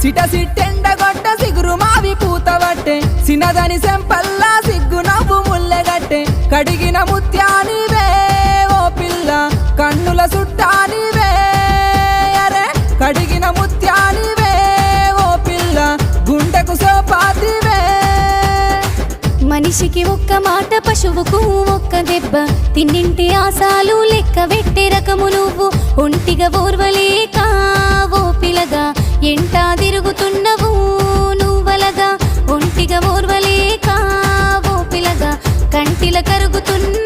సిట సిట్టెండగొట్ట సిగురు మావి పూతవట్టే సినదని సెంపల్లా సిగ్గు నవ్వు ముల్లెగట్టే కడిగిన ముత్యానివే ఓ పిల్ల కన్నుల సుట్టానివే అరే కడిగిన ముత్యానివే ఓ పిల్ల గుండెకు సోపాతివే మనిషికి ఒక్క మాట పశువుకు ఒక్క దెబ్బ తిన్నింటి ఆశాలు లెక్క వెట్టే రకము నువ్వు ఒంటిగా ఓర్వలేక ఓ పిలగా ఎంటా తిరుగుతున్నవు నువ్వలగా ఒంటిగా ఓర్వలేక ఓ పిలగా కంటిల కరుగుతున్న